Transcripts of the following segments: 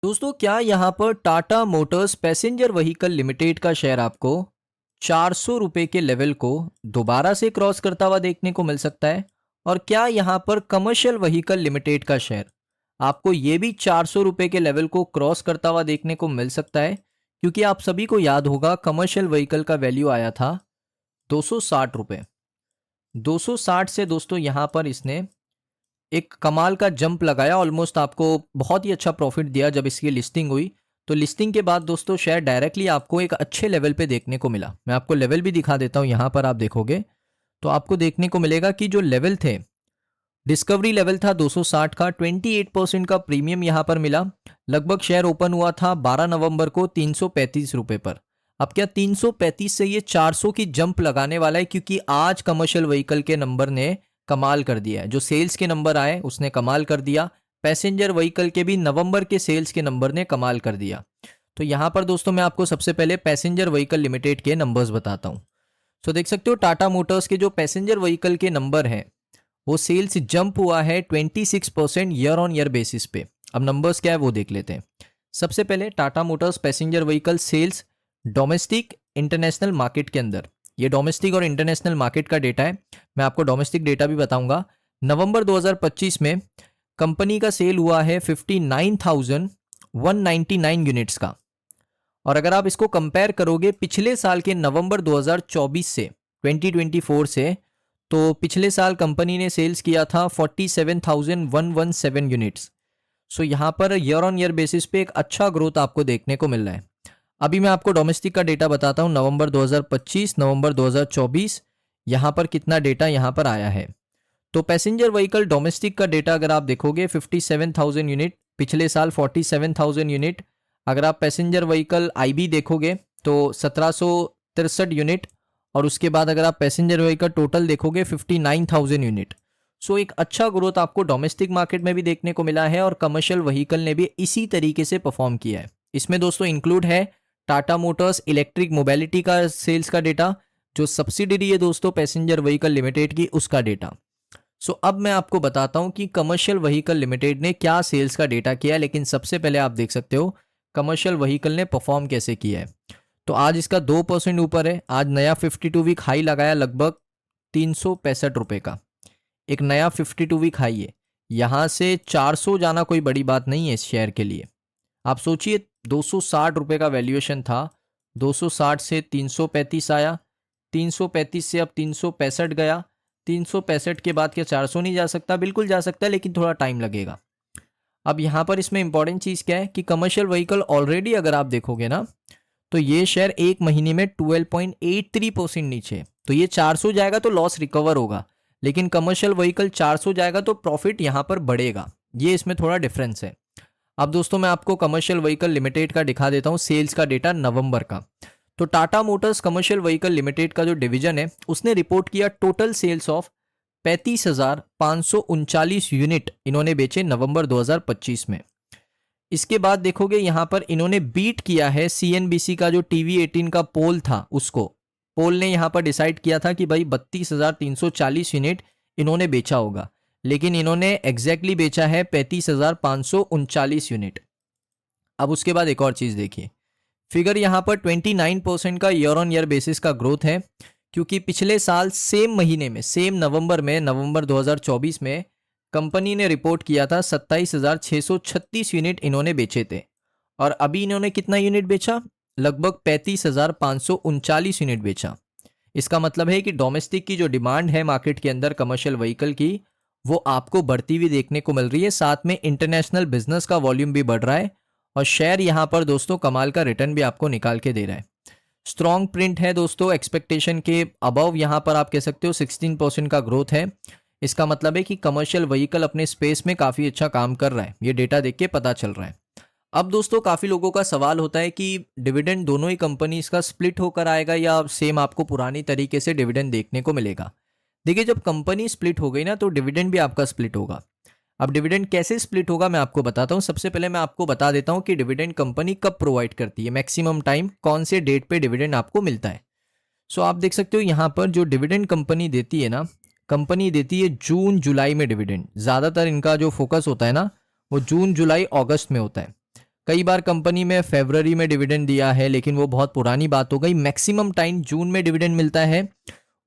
दोस्तों क्या यहाँ पर Tata motors passenger vehicle limited का शेयर आपको 400 रुपये के लेवल को दोबारा से क्रॉस करता हुआ देखने को मिल सकता है? और क्या यहाँ पर कमर्शियल व्हीकल लिमिटेड का शेयर आपको ये भी 400 रुपये के लेवल को क्रॉस करता हुआ देखने को मिल सकता है? क्योंकि आप सभी को याद होगा कमर्शियल व्हीकल का वैल्यू आया था 260 रुपये। 260 से दोस्तों यहाँ पर इसने एक कमाल का जंप लगाया, ऑलमोस्ट आपको बहुत ही अच्छा प्रॉफिट दिया जब इसकी लिस्टिंग हुई। तो लिस्टिंग के बाद दोस्तों शेयर डायरेक्टली आपको एक अच्छे लेवल पे देखने को मिला। मैं आपको लेवल भी दिखा देता हूँ, यहाँ पर आप देखोगे तो आपको देखने को मिलेगा कि जो लेवल थे, डिस्कवरी लेवल था 260 का, 28% का प्रीमियम यहाँ पर मिला। लगभग शेयर ओपन हुआ था 12 नवंबर को 335 रुपये पर। अब क्या 335 से ये 400 की जंप लगाने वाला है? क्योंकि आज कमर्शियल व्हीकल के नंबर ने कमाल कर दिया है। जो सेल्स के नंबर आए उसने कमाल कर दिया, पैसेंजर व्हीकल के भी नवंबर के सेल्स के नंबर ने कमाल कर दिया। तो यहाँ पर दोस्तों मैं आपको सबसे पहले पैसेंजर व्हीकल लिमिटेड के नंबर्स बताता हूँ। तो देख सकते हो टाटा मोटर्स के जो पैसेंजर व्हीकल के नंबर हैं वो सेल्स जंप हुआ है 26% ईयर ऑन ईयर बेसिस पे। अब नंबर्स क्या है वो देख लेते हैं। सबसे पहले Tata motors passenger vehicle sales domestic international market के अंदर, ये डोमेस्टिक और इंटरनेशनल मार्केट का डेटा है, मैं आपको डोमेस्टिक डेटा भी बताऊंगा। नवंबर 2025 में कंपनी का सेल हुआ है 59,199 यूनिट्स का। और अगर आप इसको कंपेयर करोगे पिछले साल के नवंबर 2024 से 2024 से, तो पिछले साल कंपनी ने सेल्स किया था 47,117 यूनिट्स। सो यहाँ per year on year basis पे एक अच्छा ग्रोथ आपको देखने को मिल रहा है। अभी मैं आपको डोमेस्टिक का डेटा बताता हूँ, नवंबर 2025 नवंबर 2024 यहाँ पर कितना डेटा यहाँ पर आया है। तो पैसेंजर व्हीकल डोमेस्टिक का डेटा अगर आप देखोगे 57,000 यूनिट, पिछले साल 47,000 यूनिट। अगर आप पैसेंजर व्हीकल आईबी देखोगे तो 1763 यूनिट, और उसके बाद अगर आप पैसेंजर व्हीकल टोटल देखोगे 59,000 यूनिट। सो एक अच्छा ग्रोथ आपको डोमेस्टिक मार्केट में भी देखने को मिला है और कमर्शियल व्हीकल ने भी इसी तरीके से परफॉर्म किया है। इसमें दोस्तों इंक्लूड है टाटा मोटर्स इलेक्ट्रिक मोबिलिटी का सेल्स का डेटा, जो सब्सिडरी है दोस्तों पैसेंजर व्हीकल लिमिटेड की, उसका डेटा। सो अब मैं आपको बताता हूं कि कमर्शियल व्हीकल लिमिटेड ने क्या सेल्स का डेटा किया है। लेकिन सबसे पहले आप देख सकते हो कमर्शियल व्हीकल ने परफॉर्म कैसे किया है। तो आज इसका 2% ऊपर है, आज नया 52 वीक हाई लगाया लगभग 365 रुपये का, एक नया 52 वीक हाई है। यहाँ से 400 जाना कोई बड़ी बात नहीं है इस शेयर के लिए। आप सोचिए 260 रुपये का वैल्यूएशन था, 260 से 335 आया, 335 से अब 365 गया, 365 के बाद क्या 400 नहीं जा सकता? बिल्कुल जा सकता है, लेकिन थोड़ा टाइम लगेगा। अब यहाँ पर इसमें इंपॉर्टेंट चीज़ क्या है कि कमर्शियल व्हीकल ऑलरेडी अगर आप देखोगे ना, तो ये शेयर एक महीने में 12.83% नीचे, तो ये 400 जाएगा तो लॉस रिकवर होगा, लेकिन कमर्शियल व्हीकल 400 जाएगा तो प्रॉफिट यहाँ पर बढ़ेगा। ये इसमें थोड़ा डिफरेंस है। अब दोस्तों मैं आपको कमर्शियल व्हीकल लिमिटेड का दिखा देता हूँ सेल्स का डेटा नवंबर का। तो Tata Motors commercial vehicle limited का जो डिवीजन है उसने रिपोर्ट किया टोटल सेल्स ऑफ 35,539 यूनिट इन्होंने बेचे नवंबर 2025 में। इसके बाद देखोगे यहाँ पर इन्होंने बीट किया है सीएनबीसी का जो टीवी18 का पोल था, उसको पोल ने यहाँ पर डिसाइड किया था कि भाई 32,340 यूनिट इन्होंने बेचा होगा, लेकिन इन्होंने एग्जैक्टली बेचा है 35,539 यूनिट। अब उसके बाद एक और चीज़ देखिए, फिगर यहाँ पर 29% का ईयर ऑन ईयर बेसिस का ग्रोथ है, क्योंकि पिछले साल सेम महीने में, सेम नवंबर में, नवंबर 2024 में कंपनी ने रिपोर्ट किया था 27,636 यूनिट इन्होंने बेचे थे, और अभी इन्होंने कितना यूनिट बेचा? लगभग 35,539 यूनिट बेचा। इसका मतलब है कि डोमेस्टिक की जो डिमांड है मार्केट के अंदर कमर्शियल व्हीकल की, वो आपको बढ़ती हुई देखने को मिल रही है। साथ में इंटरनेशनल बिजनेस का वॉल्यूम भी बढ़ रहा है, और शेयर यहाँ पर दोस्तों कमाल का रिटर्न भी आपको निकाल के दे रहा है। स्ट्रॉन्ग प्रिंट है दोस्तों, एक्सपेक्टेशन के अबव यहाँ पर आप कह सकते हो 16% का ग्रोथ है। इसका मतलब है कि कमर्शियल व्हीकल अपने स्पेस में काफ़ी अच्छा काम कर रहा है, ये डेटा देख के पता चल रहा है। अब दोस्तों काफ़ी लोगों का सवाल होता है कि डिविडेंड दोनों ही कंपनीज का स्प्लिट होकर आएगा या सेम आपको पुरानी तरीके से डिविडेंड देखने को मिलेगा। देखिए जब कंपनी स्प्लिट हो गई ना, तो डिविडेंड भी आपका स्प्लिट होगा। अब डिविडेंड कैसे स्प्लिट होगा मैं आपको बताता हूँ। सबसे पहले मैं आपको बता देता हूँ कि डिविडेंड कंपनी कब प्रोवाइड करती है, मैक्सिमम टाइम कौन से डेट पे डिविडेंड आपको मिलता है। सो आप देख सकते हो यहाँ पर जो डिविडेंड कंपनी देती है ना, कंपनी देती है जून जुलाई में डिविडेंड। ज़्यादातर इनका जो फोकस होता है ना, वो जून जुलाई अगस्त में होता है। कई बार कंपनी में फरवरी में डिविडेंड दिया है, लेकिन वो बहुत पुरानी बात हो गई। मैक्सिमम टाइम जून में डिविडेंड मिलता है।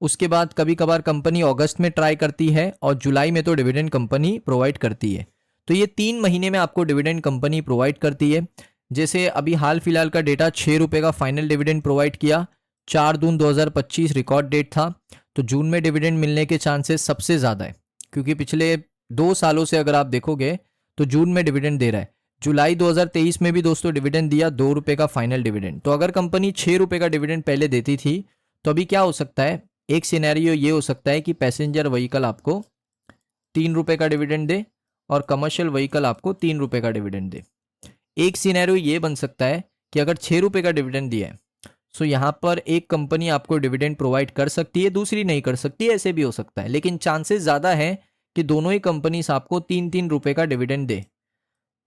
उसके बाद कभी कभार कंपनी अगस्त में ट्राई करती है और जुलाई में तो डिविडेंड कंपनी प्रोवाइड करती है। तो ये 3 महीने में आपको डिविडेंड कंपनी प्रोवाइड करती है। जैसे अभी हाल फिलहाल का डेटा 6 रुपये का फाइनल डिविडेंड प्रोवाइड किया, 4 जून 2025 रिकॉर्ड डेट था। तो जून में डिविडेंड मिलने के चांसेस सबसे ज़्यादा है, क्योंकि पिछले 2 सालों से अगर आप देखोगे तो जून में डिविडेंड दे रहा है। जुलाई 2023 में भी दोस्तों डिविडेंड दिया, 2 रुपये का फाइनल डिविडेंड। तो अगर कंपनी 6 रुपये का डिविडेंड पहले देती थी, तो अभी क्या हो सकता है, एक सिनेरियो ये हो सकता है कि पैसेंजर व्हीकल आपको 3 रुपये का डिविडेंड दे और कमर्शियल व्हीकल आपको 3 रुपये का डिविडेंड दे। एक सिनेरियो ये बन सकता है कि अगर 6 रुपये का डिविडेंड दिया है, सो यहाँ पर एक कंपनी आपको डिविडेंड प्रोवाइड कर सकती है, दूसरी नहीं कर सकती, ऐसे भी हो सकता है। लेकिन चांसेस ज़्यादा है कि दोनों ही कंपनीज आपको 3-3 रुपये का डिविडेंड दे।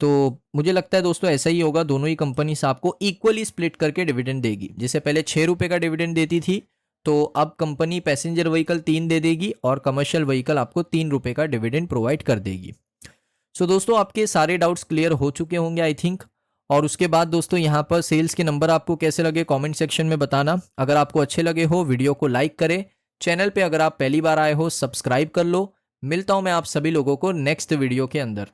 तो मुझे लगता है दोस्तों ऐसा ही होगा, दोनों ही कंपनीज आपको इक्वली स्प्लिट करके डिविडेंड देगी। जैसे पहले 6 रुपये का डिविडेंड देती थी, तो अब कंपनी पैसेंजर व्हीकल 3 दे देगी और कमर्शियल व्हीकल आपको 3 रुपये का डिविडेंड प्रोवाइड कर देगी। सो दोस्तों आपके सारे डाउट्स क्लियर हो चुके होंगे आई थिंक। और उसके बाद दोस्तों यहाँ पर सेल्स के नंबर आपको कैसे लगे कमेंट सेक्शन में बताना। अगर आपको अच्छे लगे हो वीडियो को लाइक करें, चैनल पे अगर आप पहली बार आए हो सब्सक्राइब कर लो। मिलता हूँ मैं आप सभी लोगों को नेक्स्ट वीडियो के अंदर।